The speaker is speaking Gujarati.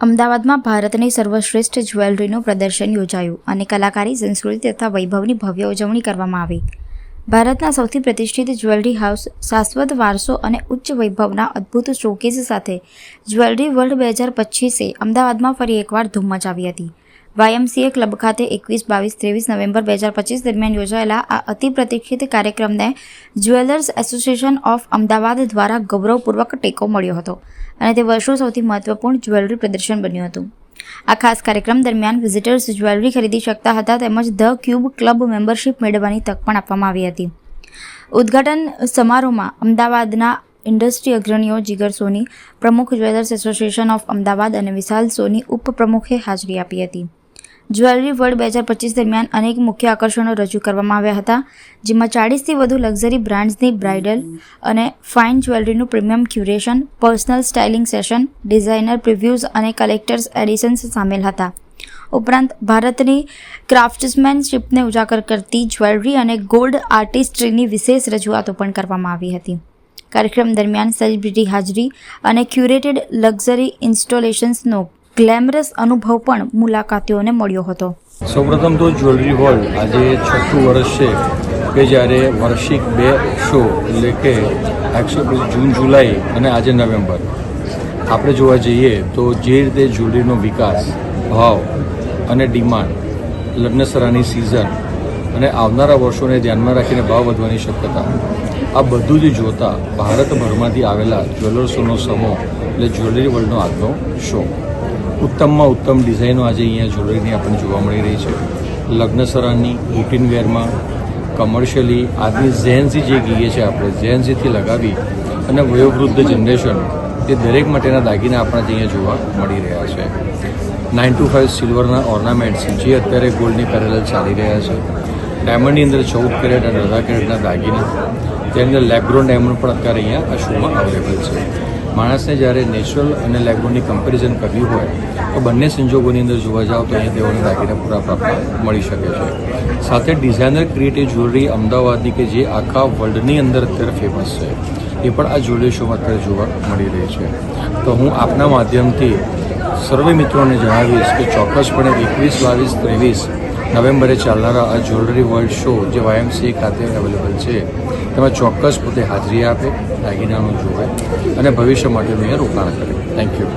અમદાવાદમાં ભારતની સર્વશ્રેષ્ઠ જ્વેલરીનું પ્રદર્શન યોજાયું અને કલાકારી, સંસ્કૃતિ તથા વૈભવની ભવ્ય ઉજવણી કરવામાં આવી. ભારતના સૌથી પ્રતિષ્ઠિત જ્વેલરી હાઉસ, શાશ્વત વારસો અને ઉચ્ચ વૈભવના અદ્ભુત શોકેસ સાથે જ્વેલરી વર્લ્ડ 2025એ અમદાવાદમાં ફરી એકવાર ધૂમ મચાવી હતી. YMCA ક્લબ ખાતે 21, 22, 23 નવેમ્બર 2025 દરમિયાન યોજાયેલા આ અતિ પ્રતિષ્ઠિત કાર્યક્રમને જ્વેલર્સ એસોસિએશન ઓફ અમદાવાદ દ્વારા ગૌરવપૂર્વક ટેકો મળ્યો હતો અને તે વર્ષો સૌથી મહત્વપૂર્ણ જ્વેલરી પ્રદર્શન બન્યું હતું. આ ખાસ કાર્યક્રમ દરમિયાન વિઝિટર્સ જ્વેલરી ખરીદી શકતા હતા તેમજ ધ ક્યુબ ક્લબ મેમ્બરશિપ મેળવવાની તક પણ આપવામાં આવી હતી. ઉદ્ઘાટન સમારોહમાં અમદાવાદના ઇન્ડસ્ટ્રી અગ્રણીઓ જીગર સોની, પ્રમુખ જ્વેલર્સ એસોસિએશન ઓફ અમદાવાદ અને વિશાલ સોની ઉપપ્રમુખે હાજરી આપી હતી. જ્વેલરી વર્લ્ડ 2025 દરમિયાન અનેક મુખ્ય આકર્ષણો રજૂ કરવામાં આવ્યા હતા, જેમાં 40થી વધુ લક્ઝરી બ્રાન્ડ્સની બ્રાઇડલ અને ફાઇન જ્વેલરીનું premium curation, personal styling session, designer previews અને કલેક્ટર્સ એડિશન્સ સામેલ હતા. ઉપરાંત ભારતની ક્રાફ્ટ્સમેનશિપને ઉજાગર કરતી જ્વેલરી અને ગોલ્ડ આર્ટિસ્ટ્રીની વિશેષ રજૂઆતો પણ કરવામાં આવી હતી. કાર્યક્રમ દરમિયાન સેલિબ્રિટી હાજરી અને ક્યુરેટેડ લક્ઝરી ઇન્સ્ટોલેશન્સનો ગ્લેમરસ અનુભવ પણ મુલાકાતીઓને મળ્યો હતો. સૌપ્રથમ તો જ્વેલરી વર્લ્ડ આજે 6ઠું વર્ષ છે કે જ્યારે વાર્ષિક 2 શો એટલે કે એકચ્યુઅલી જૂન, જુલાઈ અને આજે નવેમ્બર આપણે જોવા જઈએ તો જે રીતે જ્વેલરીનો વિકાસ, ભાવ અને ડિમાન્ડ, લગ્નસરાની સિઝન અને આવનારા વર્ષોને ધ્યાનમાં રાખીને ભાવ વધવાની શક્યતા, આ બધું જ જોતા ભારતભરમાંથી આવેલા જ્વેલર્સોનો સમૂહ એટલે જ્વેલરી વર્લ્ડનો આજનો શો. ઉત્તમમાં ઉત્તમ ડિઝાઇનો આજે અહીંયા જ્વેલરીની આપણને જોવા મળી રહી છે. લગ્નસરાની, રૂટીન વેરમાં, કમર્શિયલી આજની ઝેનઝી જે કહીએ છીએ આપણે, ઝેનઝીથી લગાવી અને વયોવૃદ્ધ જનરેશન તે દરેક માટેના દાગીના આપણા અહીંયા જોવા મળી રહ્યા છે. 925 સિલ્વરના ઓર્નામેન્ટ્સ જે અત્યારે ગોલ્ડની પેરેલલ ચાલી રહ્યા છે. ડાયમંડની અંદર 14 કેરેટ અને 18 કેરેટના દાગીના, તેની અંદર લેગગ્રોન ડાયમંડ પણ અત્યારે અહીંયા આ શોમાં અવેલેબલ છે. માણસને જ્યારે નેચરલ અને લેગગ્રોનની કમ્પેરિઝન કરવી હોય તો બંને સંજોગોની અંદર જોવા જાઓ તો અહીંયા તેઓને દાગીના પૂરા પ્રાપ્ત મળી શકે છે. સાથે ડિઝાઇનર ક્રિએટિવ જ્વેલરી અમદાવાદની કે જે આખા વર્લ્ડની અંદર અત્યારે ફેમસ છે એ પણ આ જ્વેલરી શોમાં અત્યારે જોવા મળી રહી છે. તો હું આપના માધ્યમથી સર્વે મિત્રોને જણાવીશ કે ચોક્કસપણે 21, 22, 23 નવેમ્બરે ચાલનારા આ જ્વેલરી વર્લ્ડ શો જે YMCA ખાતે અવેલેબલ છે તેમાં ચોક્કસ પોતે હાજરી આપે, દાગીનાનું જોવે અને ભવિષ્ય માટેનું અહીંયા રોકાણ કરે. Thank you.